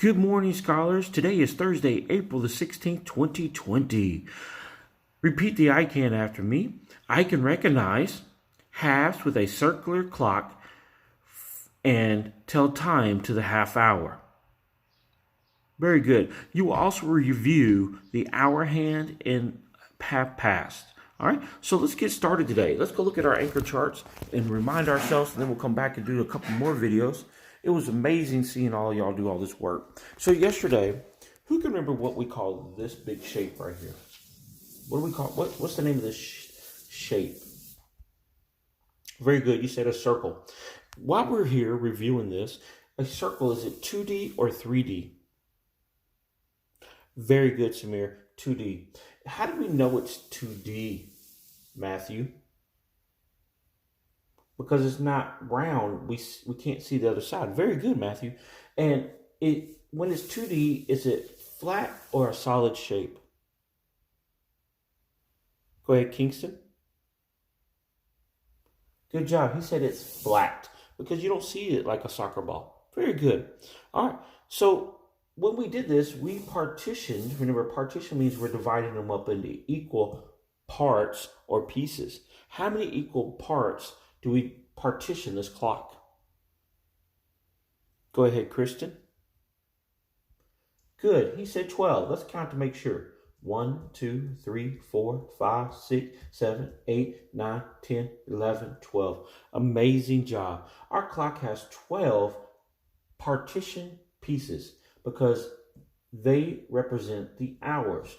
Good morning, scholars. Today is Thursday, April the 16th, 2020. Repeat the I can after me. I can recognize halves with a circular clock and tell time to the half hour. Very good. You will also review the hour hand and half past. All right, so let's get started today. Let's go look at our anchor charts and remind ourselves, and then we'll come back and do a couple more videos. It was amazing seeing all y'all do all this work. So yesterday, who can remember what we call this big shape right here? What do we call, what's the name of this shape? Very good, you said a circle. While we're here reviewing this, a circle, is it 2D or 3D? Very good, Samir, 2D. How do we know it's 2D, Matthew? Because it's not round, we can't see the other side. Very good, Matthew. And when it's 2D, is it flat or a solid shape? Go ahead, Kingston. Good job. He said it's flat because you don't see it like a soccer ball. Very good. All right. So when we did this, we partitioned. Remember, partition means we're dividing them up into equal parts or pieces. How many equal parts do we partition this clock? Go ahead, Kristen. Good. He said 12. Let's count to make sure. 1, 2, 3, 4, 5, 6, 7, 8, 9, 10, 11, 12. Amazing job. Our clock has 12 partition pieces because they represent the hours.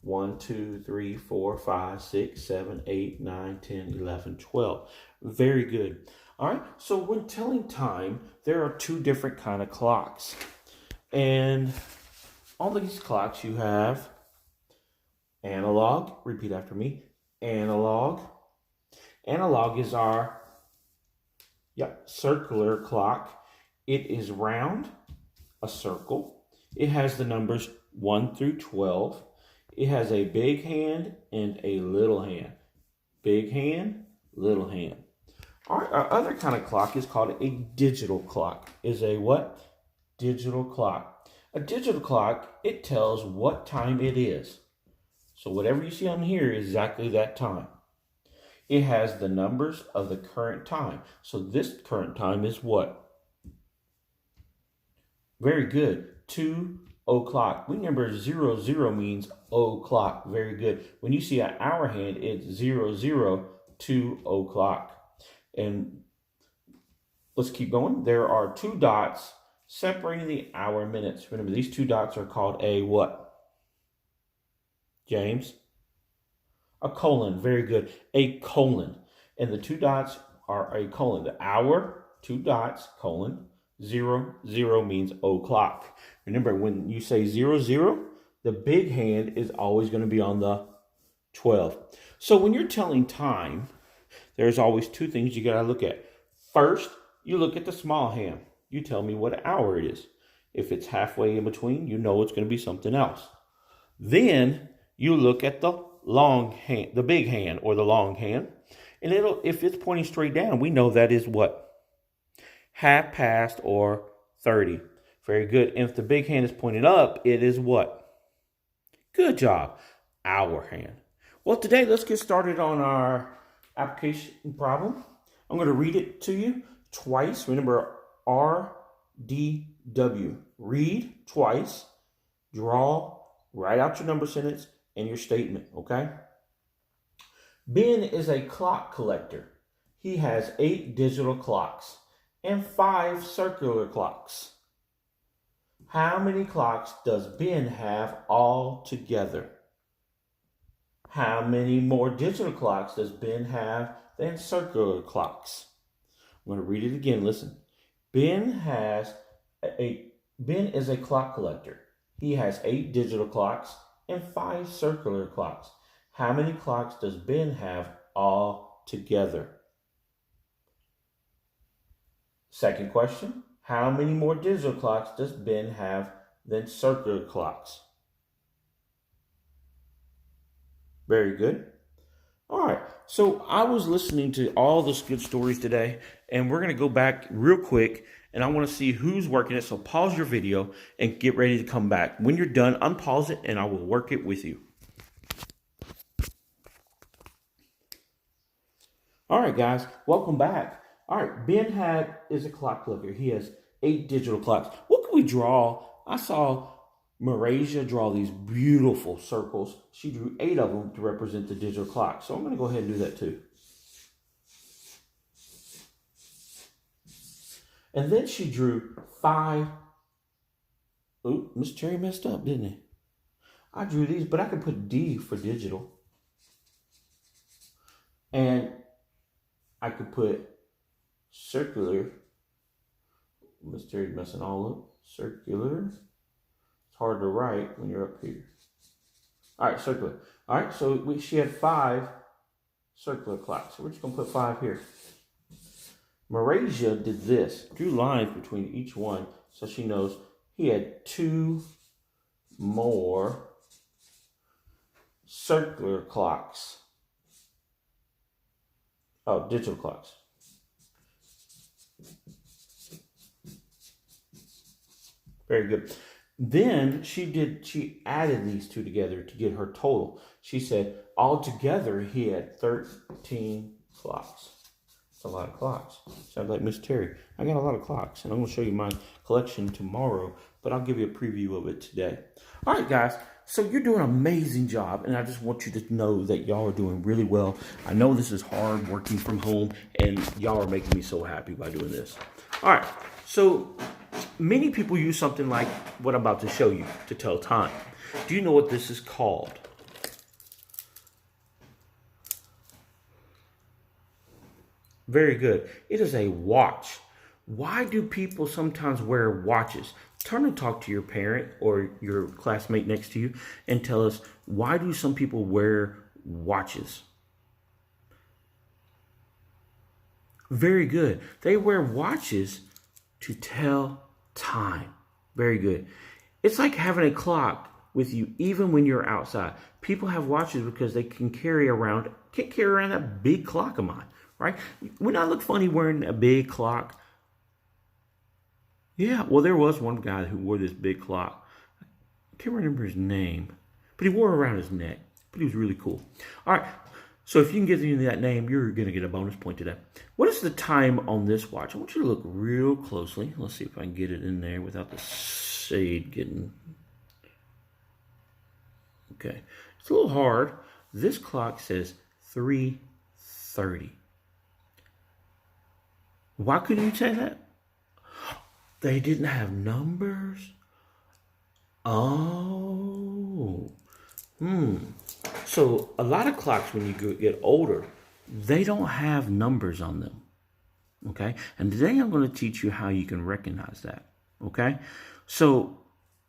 1, 2, 3, 4, 5, 6, 7, 8, 9, 10, 11, 12. Very good. All right. So when telling time, there are two different kind of clocks. And on these clocks, you have analog. Repeat after me. Analog. Analog is our circular clock. It is round, a circle. It has the numbers 1 through 12. It has a big hand and a little hand. Big hand, little hand. Our other kind of clock is called a digital clock. Is a what? Digital clock. A digital clock, it tells what time it is. So whatever you see on here is exactly that time. It has the numbers of the current time. So this current time is what? Very good. 2 o'clock. We remember 00 means o'clock. Very good. When you see an hour hand, it's 00, 2 o'clock. And let's keep going. There are 2 dots separating the hour minutes. Remember, these 2 dots are called a what? James? A colon. Very good. A colon. And the 2 dots are a colon. The hour, 2 dots, colon. 00 means o'clock. Remember, when you say 00, the big hand is always going to be on the 12. So when you're telling time, there's always 2 things you got to look at. First, you look at the small hand. You tell me what hour it is. If it's halfway in between, you know it's going to be something else. Then you look at the long hand, the big hand or the long hand. And if it's pointing straight down, we know that is what? Half past or 30. Very good. And if the big hand is pointed up, it is what? Good job. Hour hand. Well, today let's get started on our application problem. I'm going to read it to you twice. Remember, RDW. Read twice. Draw. Write out your number sentence and your statement. Okay? Ben is a clock collector. He has 8 digital clocks and 5 circular clocks. How many clocks does Ben have all together? How many more digital clocks does Ben have than circular clocks? I'm going to read it again. Listen. Ben is a clock collector. He has 8 digital clocks and 5 circular clocks. How many clocks does Ben have all together? Second question, how many more digital clocks does Ben have than circular clocks? Very good. All right, so I was listening to all those good stories today, and we're going to go back real quick and I want to see who's working it. So pause your video and get ready to come back. When you're done, unpause it and I will work it with you. All right, guys, welcome back. All right, Ben is a clock looker. He has 8 digital clocks. What can we draw? I saw Marasia draw these beautiful circles. She drew 8 of them to represent the digital clock. So I'm going to go ahead and do that too. And then she drew 5. Ooh, Miss Cherry messed up, didn't he? I drew these, but I could put D for digital. And I could put circular. Miss Cherry's messing all up. Circular. It's hard to write when you're up here. All right, circular. All right, so she had 5 circular clocks. So we're just going to put 5 here. Marasia did this, drew lines between each one so she knows he had 2 more circular clocks. Oh, digital clocks. Very good. Then she added these 2 together to get her total. She said altogether he had 13 clocks. That's a lot of clocks. Sounds like Miss Terry. I got a lot of clocks, and I'm going to show you my collection tomorrow, but I'll give you a preview of it today. All right, guys. So you're doing an amazing job, and I just want you to know that y'all are doing really well. I know this is hard working from home, and y'all are making me so happy by doing this. All right. So many people use something like what I'm about to show you to tell time. Do you know what this is called? Very good. It is a watch. Why do people sometimes wear watches? Turn and talk to your parent or your classmate next to you and tell us, why do some people wear watches? Very good. They wear watches to tell time. Very good. It's like having a clock with you even when you're outside. People have watches because they can't carry around that big clock of mine. Right? Wouldn't I look funny wearing a big clock? Yeah, well, there was one guy who wore this big clock. I can't remember his name, but he wore it around his neck. But he was really cool. All right, so if you can get me that name, you're going to get a bonus point today. What is the time on this watch? I want you to look real closely. Let's see if I can get it in there without the shade getting... Okay, it's a little hard. This clock says 3:30. Why couldn't you say that? They didn't have numbers? Oh. So a lot of clocks, when you get older, they don't have numbers on them. Okay? And today I'm going to teach you how you can recognize that. Okay? So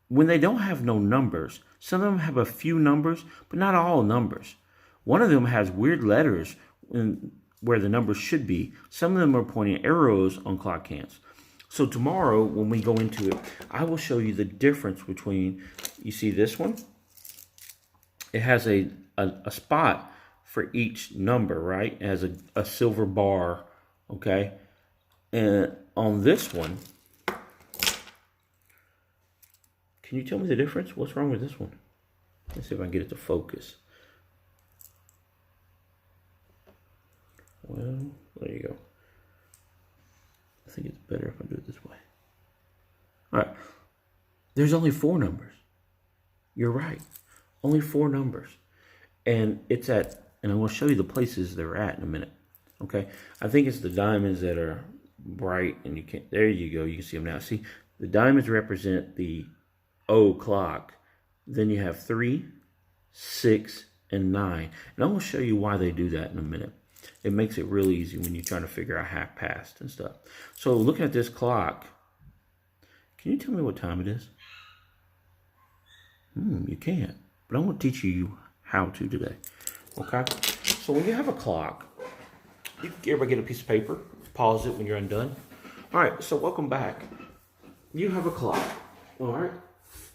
when they don't have no numbers, some of them have a few numbers, but not all numbers. One of them has weird letters where the numbers should be. Some of them are pointing arrows on clock hands. So tomorrow, when we go into it, I will show you the difference between, you see this one? It has a spot for each number, right? It has a silver bar, okay? And on this one, can you tell me the difference? What's wrong with this one? Let's see if I can get it to focus. Well, there you go. I think it's better if I do it this way. All right. There's only 4 numbers. You're right. Only 4 numbers. And it's at, and I'm going to show you the places they're at in a minute. Okay. I think it's the diamonds that are bright, and you can't, there you go. You can see them now. See, the diamonds represent the O clock. Then you have 3, 6, and 9. And I'm going to show you why they do that in a minute. It makes it real easy when you're trying to figure out half past and stuff. So looking at this clock, can you tell me what time it is? You can't. But I'm going to teach you how to today. Okay? So when you have a clock, everybody get a piece of paper. Pause it when you're undone. All right, so welcome back. You have a clock. All right?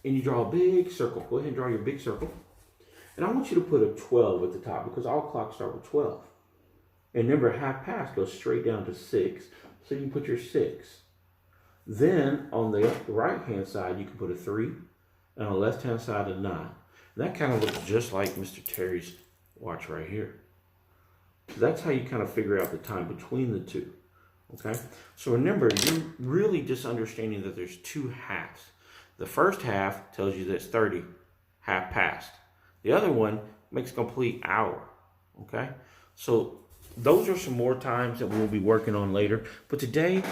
And you draw a big circle. Go ahead and draw your big circle. And I want you to put a 12 at the top because all clocks start with 12. And remember, half past goes straight down to 6. So you put your 6. Then on the right hand side, you can put a 3, and on the left hand side, a 9. And that kind of looks just like Mr. Terry's watch right here. So that's how you kind of figure out the time between the two. Okay, so remember, you're really just understanding that there's 2 halves. The first half tells you that it's 30, half past. The other one makes a complete hour. Okay, so those are some more times that we'll be working on later. But today,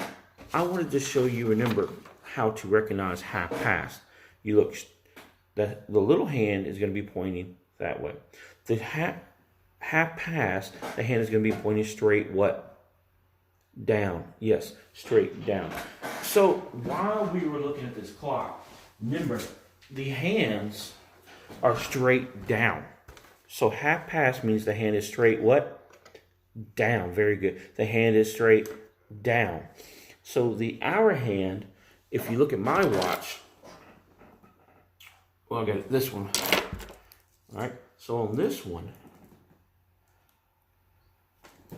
I wanted to show you, remember, how to recognize half past. You look, the little hand is going to be pointing that way. The half past, the hand is going to be pointing straight what? Down. Yes, straight down. So while we were looking at this clock, remember, the hands are straight down. So half past means the hand is straight what? Down. Very good. The hand is straight down. So the hour hand, if you look at my watch, well, I got this one. All right. So on this one,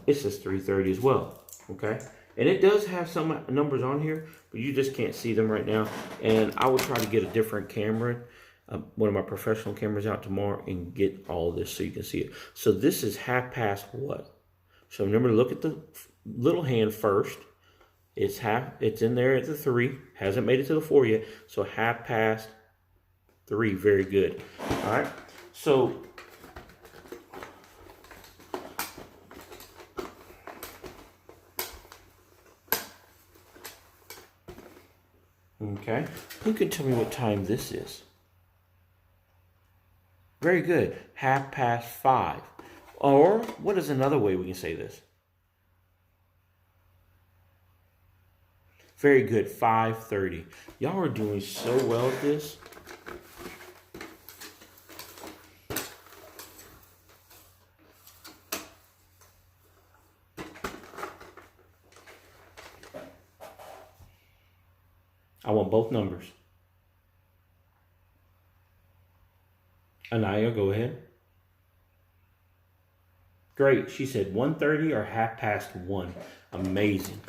it says 3:30 as well. Okay, and it does have some numbers on here, but you just can't see them right now. And I will try to get a different camera, one of my professional cameras out tomorrow, and get all this so you can see it. So this is half past what? So remember to look at the little hand first. It's in there at the 3, hasn't made it to the 4 yet. So half past 3, very good. All right, so okay, who can tell me what time this is? Very good, half past 5. Or what is another way we can say this? Very good, 5:30. Y'all are doing so well at this. I want both numbers. Anaya, go ahead. Great. She said 1:30 or half past 1. Amazing.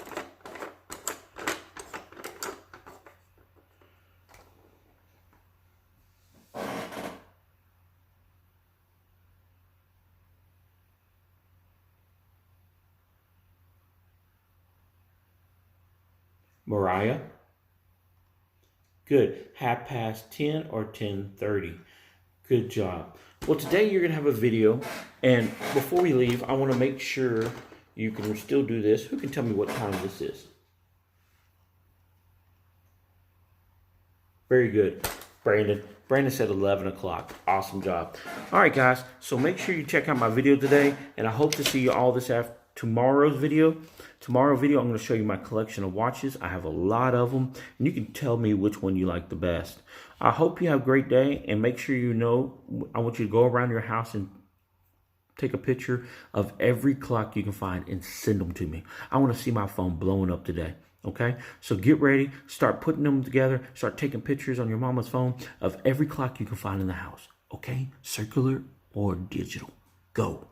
Mariah. Good. Half past 10 or 10:30. Good job. Well, today you're going to have a video. And before we leave, I want to make sure you can still do this. Who can tell me what time this is? Very good. Brandon. Brandon said 11 o'clock. Awesome job. All right, guys. So make sure you check out my video today. And I hope to see you all this after tomorrow's video. Tomorrow's video, I'm going to show you my collection of watches. I have a lot of them, and you can tell me which one you like the best. I hope you have a great day, and make sure you know, I want you to go around your house and take a picture of every clock you can find and send them to me. I want to see my phone blowing up today. Okay, so get ready, start putting them together, start taking pictures on your mama's phone of every clock you can find in the house. Okay, circular or digital. Go.